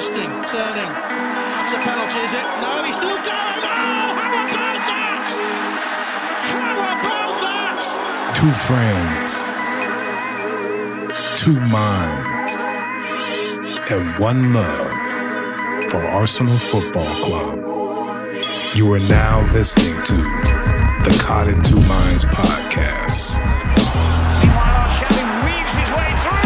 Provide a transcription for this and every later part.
Interesting. Turning. That's a penalty, is it? No, he's still going. Oh, how about that? How about that? Two friends, two minds, and one love for Arsenal Football Club. You are now listening to the Caught in Two Minds podcast. Meanwhile, Shelly weaves his way through.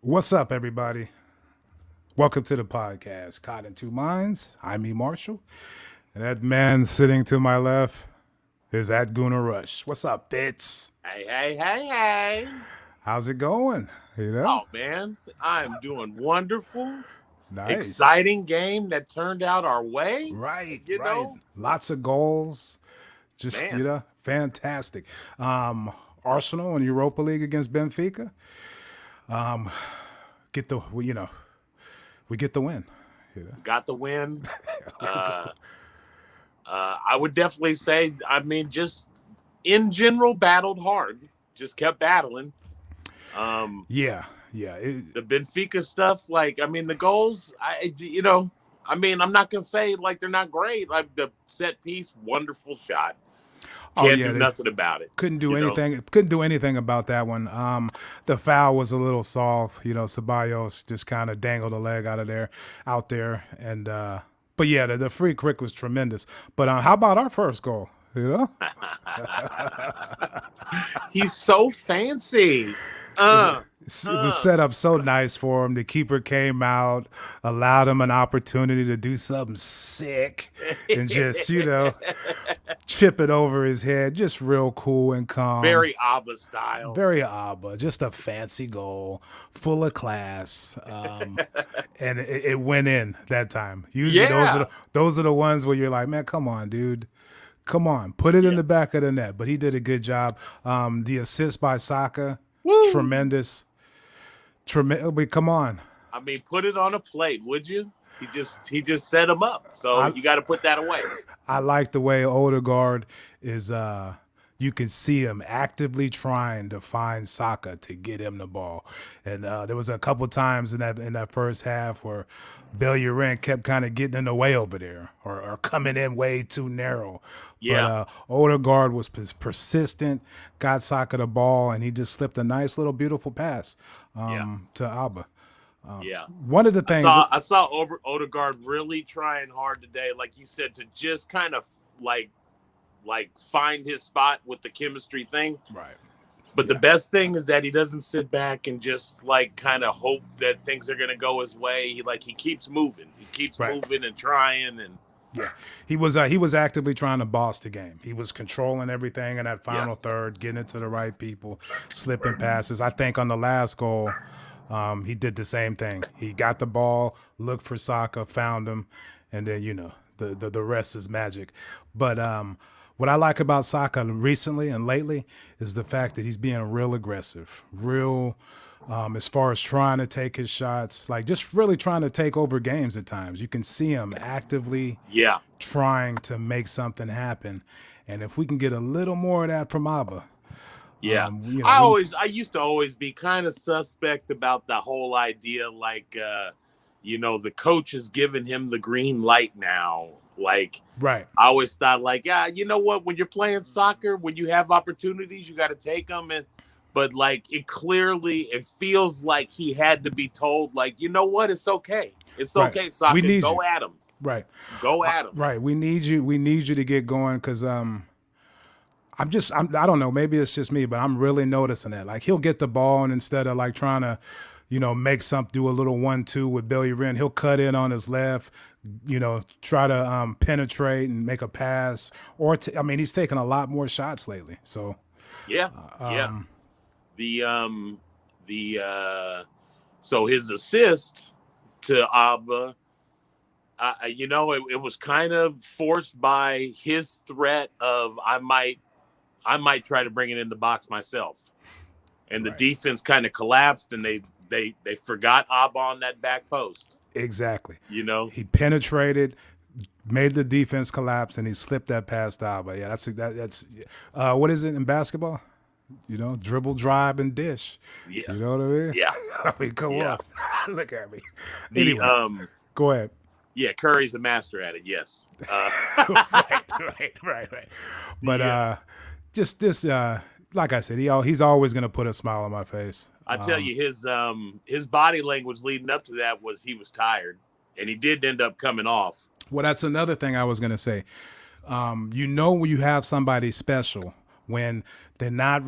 What's up, everybody? Welcome to the podcast, Caught in Two Minds. I'm E. Marshall, and that man sitting to my left is at Gunnar Rush. What's up, Fitz? Hey. How's it going? You know? Oh, man, I'm doing wonderful. Nice. Exciting game that turned out our way. Right, you right. know? Lots of goals. Just, Man. Fantastic. Arsenal in Europa League against Benfica. We get the win. Got the win. I would definitely say, just in general, battled hard. Just kept battling. Yeah. The Benfica stuff, the goals, I'm not going to say, they're not great. Like, the set piece, wonderful shot. Can't do nothing about it. Couldn't do anything. Couldn't do anything about that one. The foul was a little soft. Ceballos just kind of dangled a leg out there, and but yeah, the free kick was tremendous. But how about our first goal? He's so fancy. It was set up so nice for him. The keeper came out, allowed him an opportunity to do something sick and just, chip it over his head. Just real cool and calm. Very Abba style. Very Abba. Just a fancy goal, full of class. And it went in that time. Usually those are the ones where you're like, man, come on, dude. Come on. Put it in the back of the net. But he did a good job. The assist by Saka, tremendous. Come on. Put it on a plate, would you? He just set him up. So you got to put that away. I like the way Odegaard is. You can see him actively trying to find Saka to get him the ball, and there was a couple times in that first half where Bellerin kept kind of getting in the way over there, or coming in way too narrow. Yeah. But Odegaard was persistent, got Saka the ball, and he just slipped a nice little beautiful pass to Alba. One of the things I saw Odegaard really trying hard today, like you said, to just kind of like find his spot with the chemistry thing. Right. But the best thing is that he doesn't sit back and just kind of hope that things are going to go his way. He keeps moving. He keeps moving and trying. And he was actively trying to boss the game. He was controlling everything in that final third, getting it to the right people, slipping passes. I think on the last goal, he did the same thing. He got the ball, looked for Saka, found him, and then the rest is magic. But what I like about Saka recently and lately is the fact that he's being real aggressive, real as far as trying to take his shots, just really trying to take over games at times. You can see him actively trying to make something happen. And if we can get a little more of that from Abba. Yeah. I used to always be kind of suspect about the whole idea, the coach is giving him the green light now. Right. I always thought you know what, when you're playing soccer, when you have opportunities, you got to take them. But it feels like he had to be told, you know what, it's okay. It's okay, soccer. Go at him. Right. Go at him. Right. We need you to get going because I don't know, maybe it's just me, but I'm really noticing that. He'll get the ball and instead of trying to, do a little 1-2 with Bellerin, he'll cut in on his left, try to penetrate and make a pass. Or he's taking a lot more shots lately. So so his assist to Abba, it was kind of forced by his threat of I might try to bring it in the box myself, and the defense kind of collapsed, and they forgot Abba on that back post. Exactly. He penetrated, made the defense collapse, and he slipped that pass to Alba. Yeah, that's what is it in basketball? dribble, drive, and dish. Yeah. You know what I mean? Yeah. I mean, come on. Look at me. Anyway, go ahead. Yeah, Curry's a master at it. Yes. Right. But just this, like I said, he's always going to put a smile on my face. I tell you, his body language leading up to that was he was tired, and he did end up coming off. Well, that's another thing I was going to say. When you have somebody special when they don't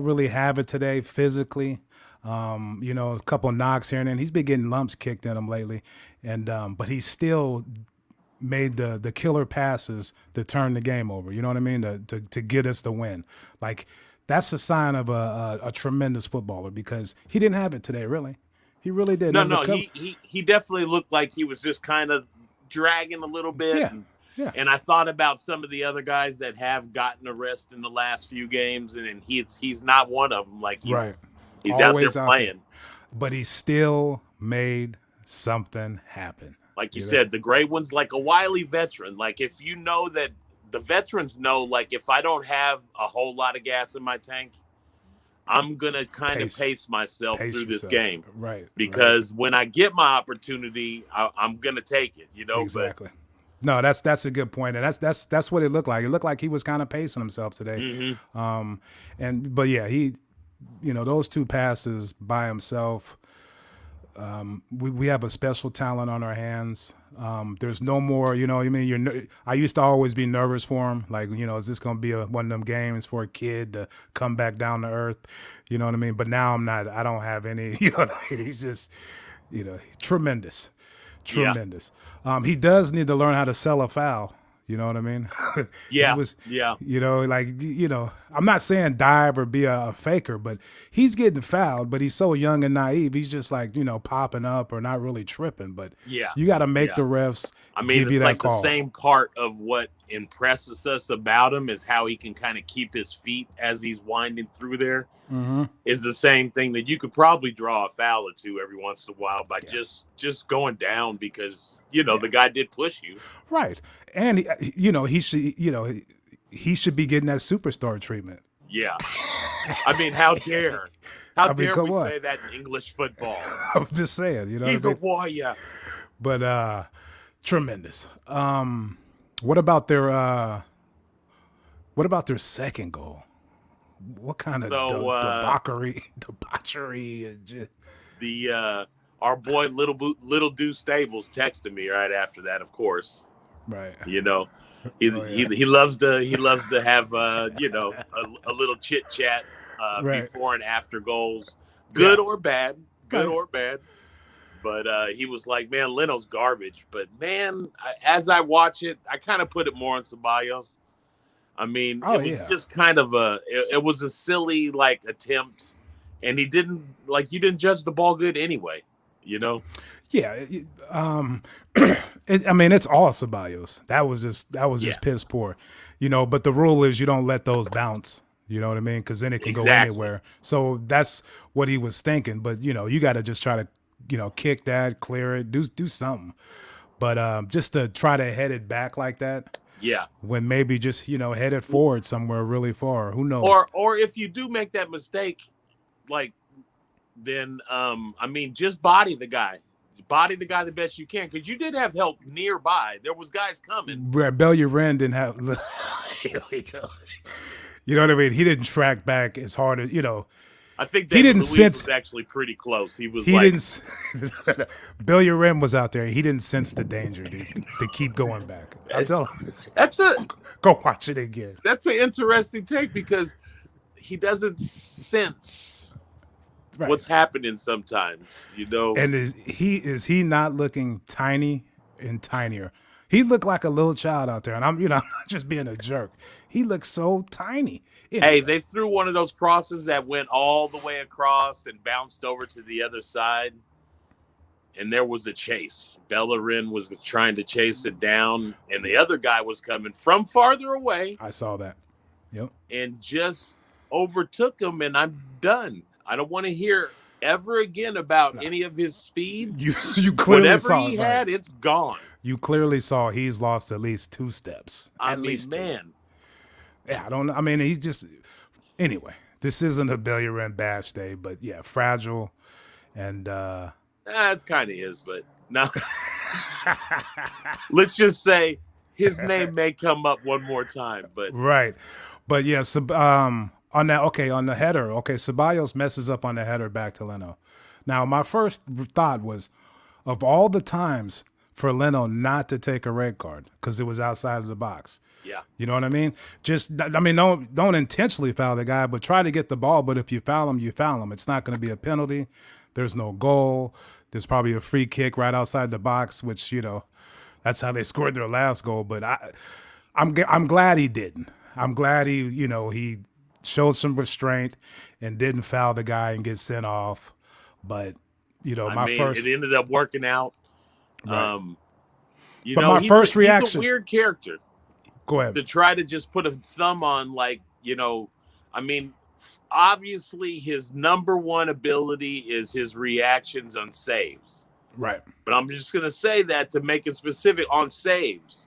really have it today physically. A couple of knocks here and then. He's been getting lumps kicked in him lately, and but he's still made the killer passes to turn the game over. You know what I mean? To get us the win. Like that's a sign of a tremendous footballer because he didn't have it today. Really, he really did. No, he definitely looked like he was just kind of dragging a little bit. Yeah. Yeah. And I thought about some of the other guys that have gotten a rest in the last few games, and he's not one of them. Like he's out there playing. But he still made something happen. Like you said, the great ones, like a wily veteran. Like if you know that the veterans know, like if I don't have a whole lot of gas in my tank, I'm going to kind of pace myself through this game. Right. Because when I get my opportunity, I'm going to take it, Exactly. No, that's a good point, and that's what it looked like. It looked like he was kind of pacing himself today. Mm-hmm. But yeah, he, those two passes by himself. We have a special talent on our hands. There's no more, I used to always be nervous for him. Like, is this going to be one of them games for a kid to come back down to earth? You know what I mean? But now I'm not. I don't have any. He's just, tremendous. Tremendous. Yeah. He does need to learn how to sell a foul. You know what I mean? Yeah. I'm not saying dive or be a faker, but he's getting fouled, but he's so young and naive. He's just like, popping up or not really tripping. But you got to make the refs give you that call. The same part of what impresses us about him is how he can kind of keep his feet as he's winding through there. Mm-hmm. Is the same thing that you could probably draw a foul or two every once in a while by just going down because the guy did push you, right? And he should be getting that superstar treatment. Yeah, I mean, how dare we say that in English football? I'm just saying, he's a warrior. But tremendous. What about their second goal? What kind of debauchery? Our boy Little Deuce Stables texted me right after that. Of course, right. He loves to have a little chit chat before and after goals, good or bad. But he was like, "Man, Leno's garbage." But man, as I watch it, I kind of put it more on Ceballos. I mean, it was just kind of it was a silly attempt, and you didn't judge the ball good anyway, Yeah. It's all Ceballos. That was just piss poor, but the rule is you don't let those bounce, you know what I mean? Because then it can go anywhere. So that's what he was thinking. But, you got to just try to, kick that, clear it, do something. But just to try to head it back like that. Yeah. When maybe just, head it forward somewhere really far. Who knows? Or if you do make that mistake, then, just body the guy. Body the guy the best you can. Because you did have help nearby. There was guys coming. Bellerin didn't have... Here we go. You know what I mean? He didn't track back as hard as, I think David Luiz was actually pretty close. Bellerin was out there. He didn't sense the danger, dude, to keep going back. Go watch it again. That's an interesting take because he doesn't sense what's happening sometimes, And is he not looking tiny and tinier? He looked like a little child out there, and I'm not just being a jerk. He looked so tiny. Anyway. Hey, they threw one of those crosses that went all the way across and bounced over to the other side, and there was a chase. Bellerin was trying to chase it down, and the other guy was coming from farther away. I saw that. Yep. And just overtook him, and I'm done. I don't want to hear ever again about any of his speed. You clearly whatever saw he it, had, right. It's gone. You clearly saw he's lost at least 2 steps. I mean, man. Yeah, I don't know. I mean, he's just anyway. this isn't a Bellerin bash day, but yeah, fragile, and it kind of is, but no. Let's just say his name may come up one more time, but right. But yeah, on the header, Ceballos messes up on the header back to Leno. Now, my first thought was, of all the times for Leno not to take a red card because it was outside of the box. Yeah. You know what I mean? Don't intentionally foul the guy, but try to get the ball. But if you foul him, you foul him. It's not going to be a penalty. There's no goal. There's probably a free kick right outside the box, which, that's how they scored their last goal. But I'm glad he didn't. I'm glad he showed some restraint and didn't foul the guy and get sent off. But, it ended up working out. Right. My first reaction. He's a weird character. Go ahead. To try to just put a thumb on, obviously his number one ability is his reactions on saves. Right. But I'm just going to say that to make it specific on saves.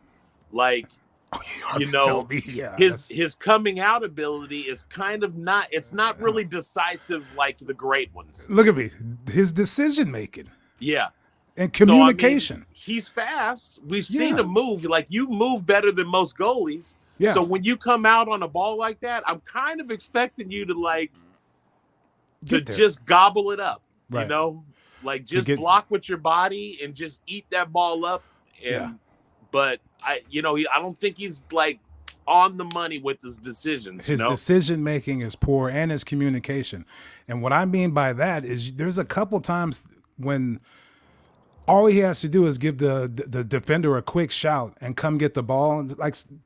His coming out ability is kind of it's not really decisive like the great ones. Look at me. His decision making. Yeah. And communication. He's fast. We've seen him move. You move better than most goalies. Yeah. So when you come out on a ball like that, I'm kind of expecting you to just gobble it up. Right. Just block with your body and just eat that ball up. But I don't think he's on the money with his decisions. His decision making is poor and his communication. And what I mean by that is there's a couple times when all he has to do is give the defender a quick shout and come get the ball.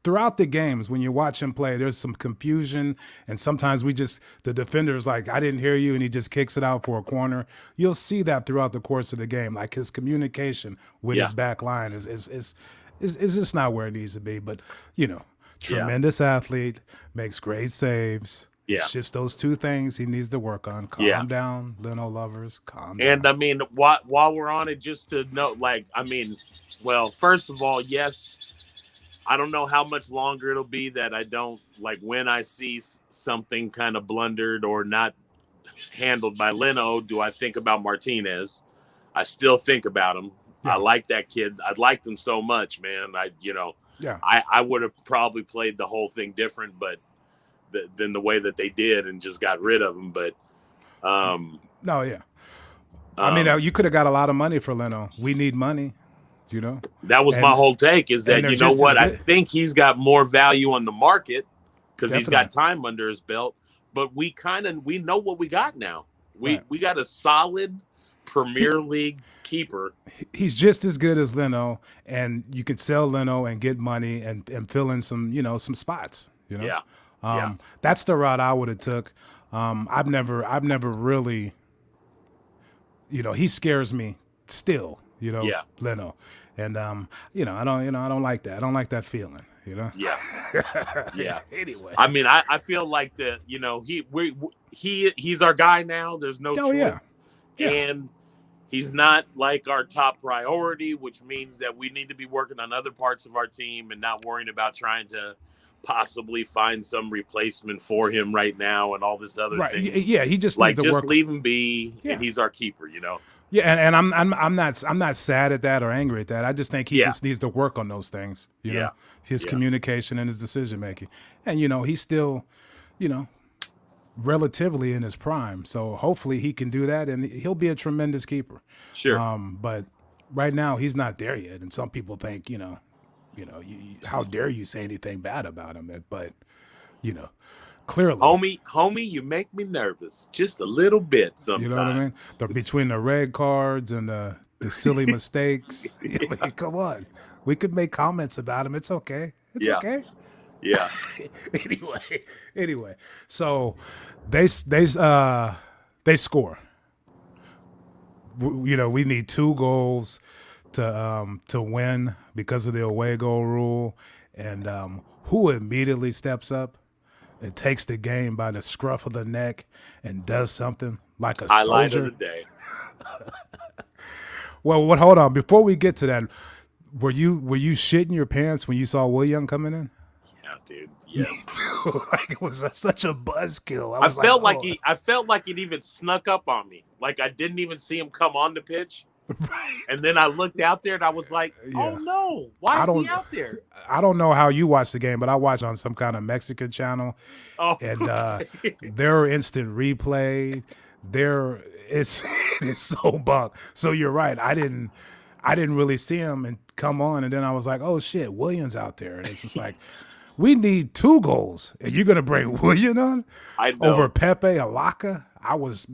Throughout the games, when you watch him play, there's some confusion. And sometimes the defender's like, I didn't hear you. And he just kicks it out for a corner. You'll see that throughout the course of the game. His communication with his back line is just not where it needs to be. But, tremendous athlete, makes great saves. Yeah. It's just those two things he needs to work on. Calm down, Leno lovers. Calm down. And while we're on it, just to note, first of all, yes, I don't know how much longer it'll be that I don't when I see something kind of blundered or not handled by Leno, do I think about Martinez? I still think about him. Yeah. I like that kid. I liked him so much, man. I would have probably played the whole thing different, but than the way that they did and just got rid of him. But you could have got a lot of money for Leno. We need money, That was my whole take is that, I think he's got more value on the market because he's got time under his belt. But we know what we got now. We got a solid Premier League keeper. He's just as good as Leno, and you could sell Leno and get money and fill in some, some spots, Yeah. That's the route I would have took. I've never really, he scares me still, Leno. And, I don't like that. I don't like that feeling, Yeah. Yeah. Anyway. I feel like he's our guy now. There's no choice. Yeah. And he's not our top priority, which means that we need to be working on other parts of our team and not worrying about trying to possibly find some replacement for him right now and all this other thing. Yeah, he just needs to work. Leave him be, and he's our keeper, Yeah, and I'm not sad at that or angry at that. I just think he just needs to work on those things. You know, his communication and his decision making. And he's still, relatively in his prime. So hopefully he can do that, and he'll be a tremendous keeper. Sure. But right now he's not there yet, and some people think, how dare you say anything bad about him? But, clearly. Homie, you make me nervous just a little bit sometimes. You know what I mean? Between the red cards and the silly mistakes. Come on. We could make comments about him. It's okay. It's okay. Yeah. Anyway. So they score. We need 2 goals to win because of the away goal rule, and who immediately steps up and takes the game by the scruff of the neck and does something like a highlight soldier. of the day. Well, hold on. Before we get to that, were you shitting your pants when you saw Willian coming in? Yeah, dude. Yeah. Me too. Like it was such a buzzkill. I felt like it even snuck up on me. Like I didn't even see him come on the pitch. Right. And then I looked out there and I was like, oh no, why is he out there? I don't know how you watched the game, but I watched on some kind of Mexican channel. Oh, and okay. Their instant replay, it's so bunk. So you're right. I didn't really see him and come on, and then I was like, oh shit, Williams out there. And it's just like, we need 2 goals. And you're gonna bring Williams on over Pepe Alaka? I was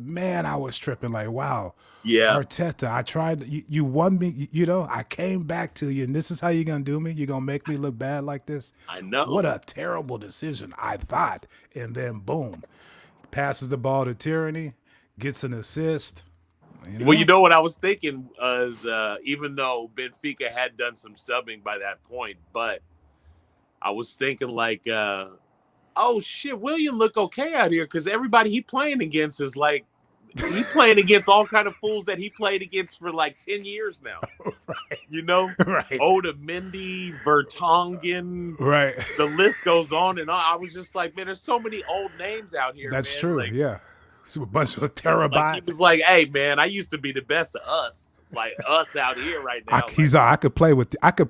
tripping like, wow. Yeah. Arteta, I tried. You won me. I came back to you, and this is how you're going to do me? You're going to make me look bad like this? I know. What a terrible decision, I thought. And then, boom, passes the ball to Tierney, gets an assist. Well, you know what I was thinking was, even though Benfica had done some subbing by that point, but I was thinking like, oh, shit, William look okay out here because everybody he playing against is like, he playing against all kind of fools that he played against for like 10 years now. Right. Right. Otamendi, Vertonghen. Right. The list goes on and on. I was just like, man, there's so many old names out here. That's man. true. Like, yeah. It's a bunch of terabytes. Like he was like, hey, man, I used to be the best of us. Like us out here right now. I could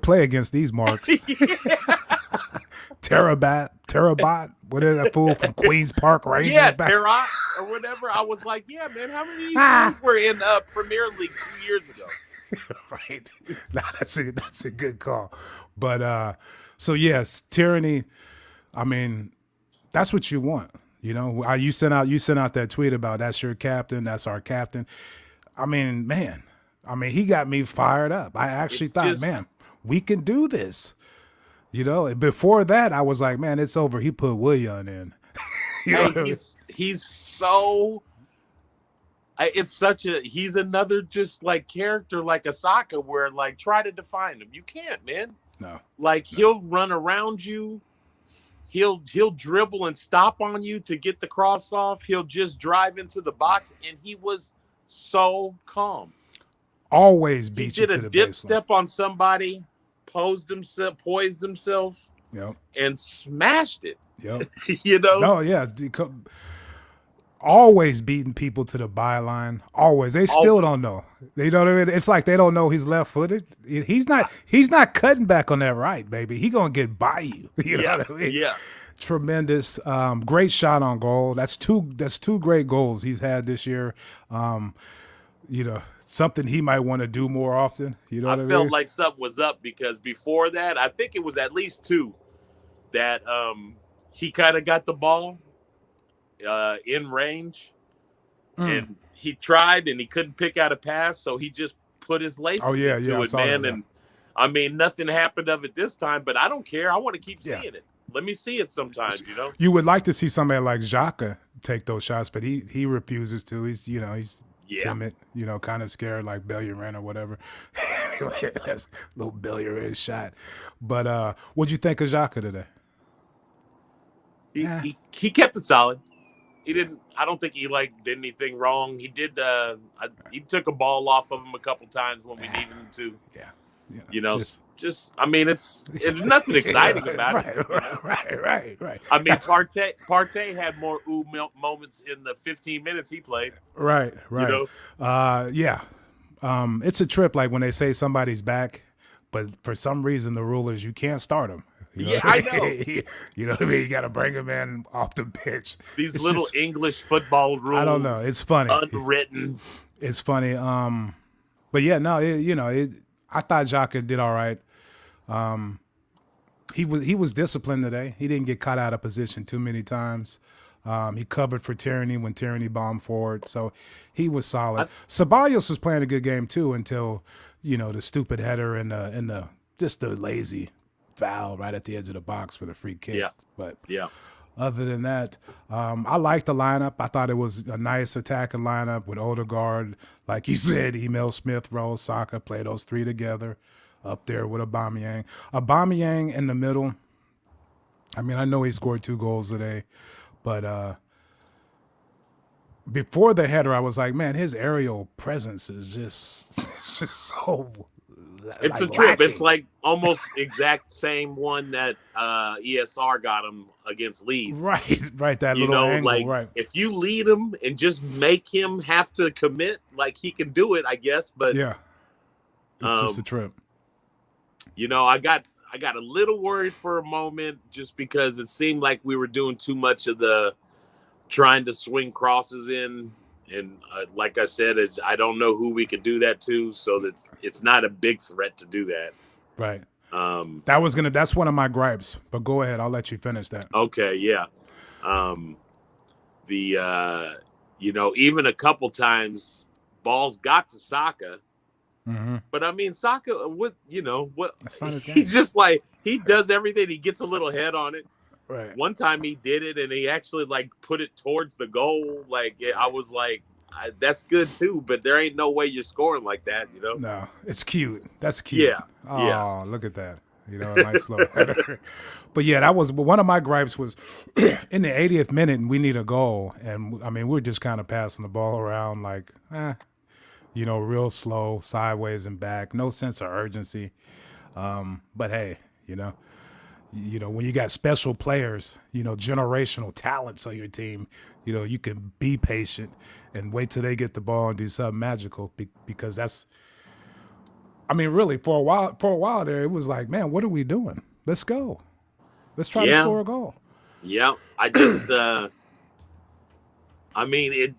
play against these marks. Terabyte. What is that fool from Queens Park Rangers? Yeah, Terrat or whatever. I was like, yeah, man, how many of these were in Premier League 2 years ago? Right. Nah, that's a good call. But so yes, Tierney, I mean, that's what you want. You sent out that tweet about that's your captain, that's our captain. I mean, man. He got me fired up. I actually thought, man, we can do this. Before that, I was like, man, it's over. He put Willian in. He's so. He's another just like character like a Saka where like try to define him. You can't, man. No. Like he'll run around you. He'll dribble and stop on you to get the cross off. He'll just drive into the box, and he was so calm. Always beat you to the baseline. He did a dip step on somebody, poised himself, yep, and smashed it. Yep. No, yeah. Always beating people to the byline. Always. They still don't know. They know what I mean? It's like they don't know he's left-footed. He's not cutting back on that right, baby. He gonna get by you. You know what I mean? Yeah. Tremendous. Great shot on goal. That's two great goals he's had this year. Something he might want to do more often. You know what I mean? I felt like something was up because before that, I think it was at least 2 that he kind of got the ball in range and he tried and he couldn't pick out a pass, so he just put his laces into it, man. And I mean, nothing happened of it this time, but I don't care. I want to keep seeing it. Let me see it sometimes, You would like to see somebody like Xhaka take those shots, but he refuses to. He's timid, kind of scared like Bellerin or whatever. That's little Bellerin shot. But what'd you think of Xhaka today? He kept it solid. He didn't. I don't think he did anything wrong. He did. He took a ball off of him a couple times when we needed him to. Yeah. Just. I mean, it's nothing exciting about it. Right. I mean, Partey had more moments in the 15 minutes he played. Right. Yeah. It's a trip. Like when they say somebody's back, but for some reason the rule is you can't start them. I know. You know what I mean? You got to bring him in off the pitch. These little English football rules. I don't know. It's funny. Unwritten. It's funny. But yeah, no. I thought Xhaka did all right. He was disciplined today. He didn't get caught out of position too many times. He covered for Tierney when Tierney bombed forward, so he was solid. Ceballos was playing a good game too until the stupid header and the just the lazy foul right at the edge of the box for the free kick. Yeah. But yeah. Other than that, I liked the lineup. I thought it was a nice attacking lineup with Odegaard, like you said, Emil Smith, Rose, Saka, play those 3 together up there with Aubameyang. Aubameyang in the middle. I mean, I know he scored 2 goals today, but before the header, I was like, man, his aerial presence is just so It's a trip. It's like almost exact same one that ESR got him against Leeds. Right. That little angle, right. If you lead him and just make him have to commit, like he can do it, I guess. But yeah, it's just a trip. I got a little worried for a moment just because it seemed like we were doing too much of the trying to swing crosses in. And like I said, I don't know who we could do that to, so it's not a big threat to do that. Right. That's one of my gripes. But go ahead, I'll let you finish that. Okay, yeah. Even a couple times, balls got to Saka. Mm-hmm. But I mean, Saka, That's not his game. He's just like he does everything. He gets a little head on it. Right. One time he did it, and he actually put it towards the goal. I was like, that's good too, but there ain't no way you're scoring like that, No, it's cute. That's cute. Yeah. Oh, yeah. Look at that. A nice little header. But yeah, that was one of my gripes was in the 80th minute, and we need a goal, and I mean we're just kind of passing the ball around real slow, sideways and back, no sense of urgency. But hey, when you got special players, generational talents on your team, you can be patient and wait till they get the ball and do something magical because that's, I mean, really for a while there, it was like, man, what are we doing? Let's go. Let's try to score a goal. Yeah. I just,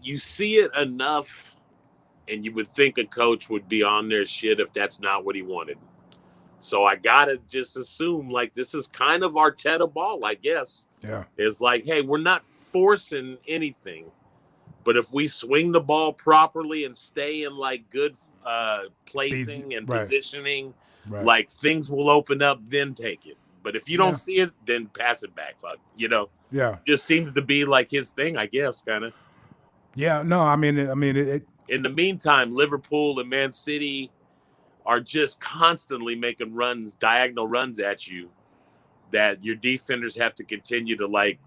you see it enough and you would think a coach would be on their shit if that's not what he wanted. So I gotta just assume this is kind of Arteta ball, I guess. Yeah. It's like, hey, we're not forcing anything, but if we swing the ball properly and stay in good placing and positioning, things will open up. Then take it. But if you don't see it, then pass it back. Yeah. Just seems to be his thing, I guess, kind of. Yeah. No, I mean, it. In the meantime, Liverpool and Man City are just constantly making diagonal runs at you that your defenders have to continue to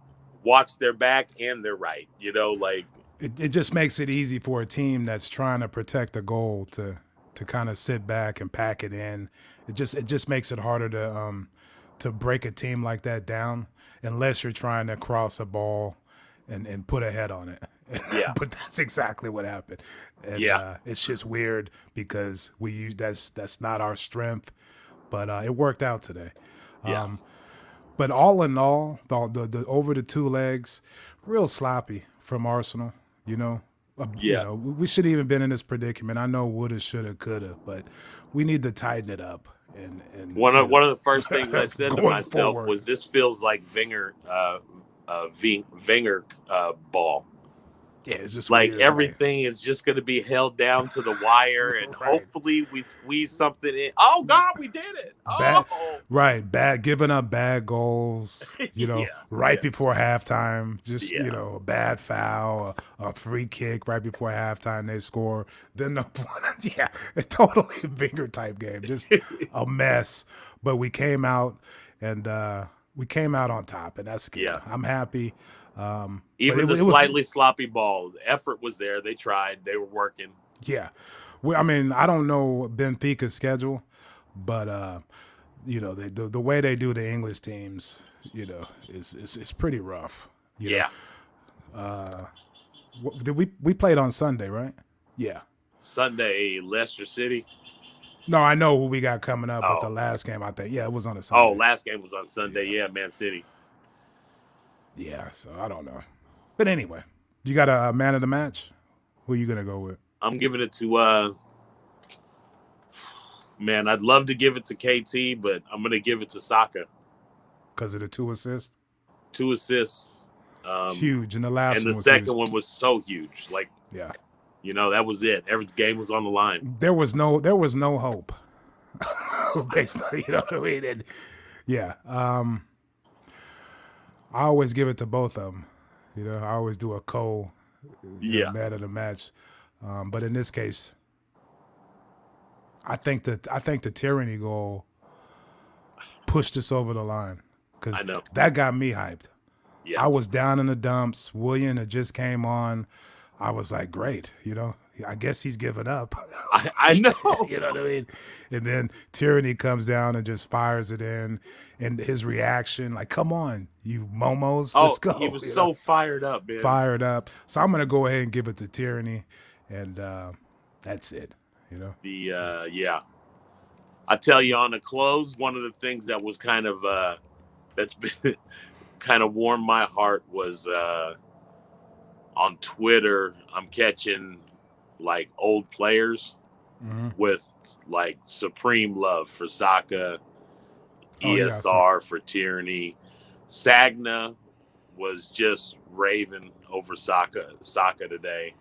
watch their back and their right, It just makes it easy for a team that's trying to protect a goal to kind of sit back and pack it in. It just makes it harder to break a team like that down unless you're trying to cross a ball and put a head on it. Yeah. But that's exactly what happened. And, it's just weird because that's not our strength, but it worked out today. Yeah. But all in all, the over the two legs, real sloppy from Arsenal. We should have even been in this predicament. I know woulda, shoulda, coulda, but we need to tighten it up. And one of the first things I said to myself was, "This feels like Wenger ball." Yeah, it's just like weird, everything is just going to be held down to the wire, and hopefully we squeeze something in. Oh God, we did it! Bad giving up bad goals. Before halftime, just a bad foul, a free kick right before halftime they score. Then a totally Wenger type game, just a mess. But we came out and we came out on top, and that's good. I'm happy. Even the slightly sloppy ball, the effort was there. They tried. They were working. Yeah. I don't know Benfica's schedule, but the way they do the English teams, is pretty rough. Yeah. We played on Sunday, right? Yeah. Sunday, Leicester City. No, I know who we got coming up with the last game. I think. Yeah, it was on a Sunday. Oh, last game was on Sunday. Yeah, Man City. Yeah, so I don't know. But anyway, you got a man of the match? Who are you going to go with? I'm giving it to, I'd love to give it to KT, but I'm going to give it to Saka. Because of the 2 assists? 2 assists. Huge. And the last one was huge. And the second one was so huge. That was it. Every game was on the line. There was no hope. Based on, what I mean? And, yeah. I always give it to both of them. I always do a man of the match. But in this case, I think the Tierney goal pushed us over the line because that got me hyped. Yeah. I was down in the dumps. William had just came on. I was like, great, I guess he's given up. I know. You know what I mean? And then Tierney comes down and just fires it in. And his reaction, like, come on, you momos, let's go. He was so fired up, man. Fired up. So I'm going to go ahead and give it to Tierney. And that's it, you know? Yeah. I tell you, on the close, one of the things that was kind of that's been kind of warmed my heart was on Twitter. I'm catching like old players with like supreme love for Saka, ESR for Tierney. Sagna was just raving over Saka today.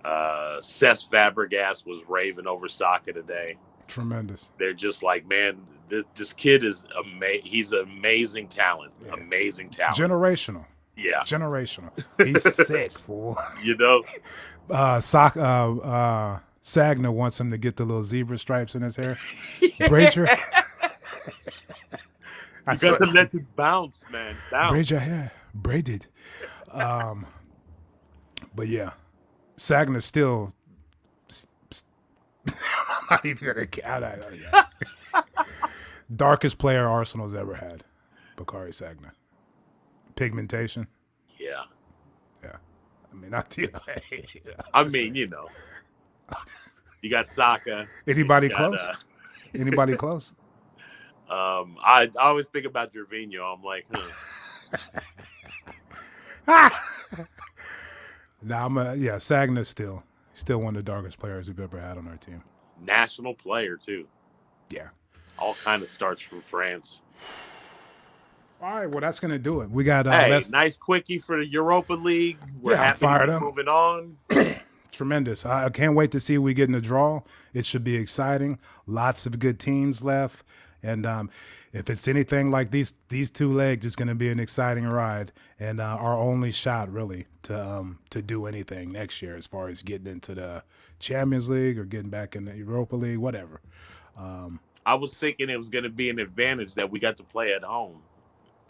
Cesc Fabregas was raving over Saka today. Tremendous. They're just like, man, this kid is he's an amazing talent. Yeah. Amazing talent. Generational. Yeah. Generational. He's sick, fool. You know? Sagna wants him to get the little zebra stripes in his hair. Braid your hair. You got to let it bounce, man. Bounce. Braid your hair. Braided. But yeah, Sagna's still. I'm not even gonna count that. Darkest player Arsenal's ever had, Bukayo Saka. Pigmentation. Yeah. I mean, not you know. I mean, you know. You got Saka. Anybody close? Anybody close? I always think about Gervinho. I'm like, Sagna's still one of the darkest players we've ever had on our team. National player too. Yeah. All kind of starts from France. All right, well, that's gonna do it. We got nice quickie for the Europa League. We're happy fired up. Moving on. Tremendous. I can't wait to see we get in the draw. It should be exciting. Lots of good teams left. And if it's anything like these two legs, it's going to be an exciting ride and our only shot really to do anything next year as far as getting into the Champions League or getting back in the Europa League, whatever. I was thinking it was going to be an advantage that we got to play at home.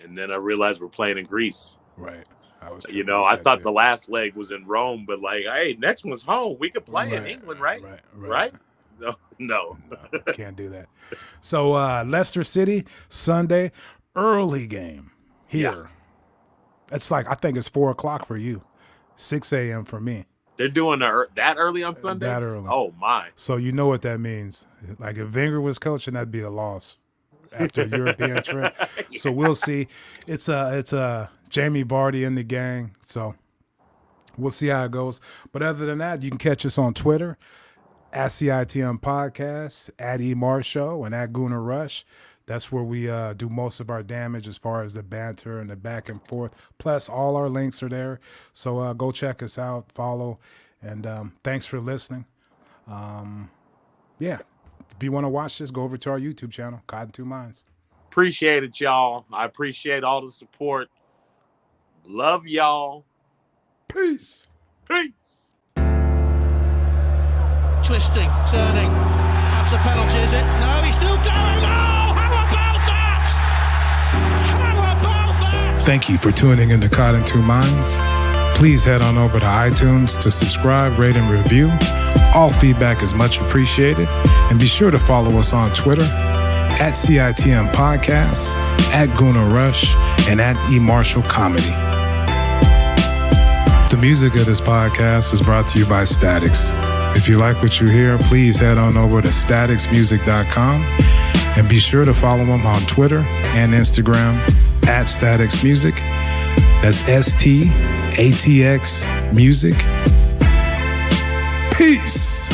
And then I realized we're playing in Greece. Right. I thought the last leg was in Rome, but like, hey, next one's home. We could play in England, right? Right? No, can't do that. So Leicester City Sunday early game here. Yeah. It's like I think it's 4:00 for you, 6 a.m. for me. They're doing that early on Sunday. That early. Oh my! So you know what that means. Like if Wenger was coaching, that'd be a loss after a European trip. Yeah. So we'll see. It's Jamie Vardy in the gang. So we'll see how it goes. But other than that, you can catch us on Twitter. At CITM Podcast, at eMar Show, and at Gooner Rush. That's where we do most of our damage as far as the banter and the back and forth. Plus, all our links are there. So go check us out, follow, and thanks for listening. If you want to watch this, go over to our YouTube channel, Cotton Two Minds. Appreciate it, y'all. I appreciate all the support. Love y'all. Peace. Twisting, turning. That's a penalty, is it? No, he's still going. Oh, how about that? How about that? Thank you for tuning into Cotton Two Minds. Please head on over to iTunes to subscribe, rate, and review. All feedback is much appreciated. And be sure to follow us on Twitter at CITM Podcasts, at Gooner Rush, and at eMarshall Comedy. The music of this podcast is brought to you by Statics. If you like what you hear, please head on over to staticsmusic.com and be sure to follow them on Twitter and Instagram at Statics Music. That's STATX Music. Peace.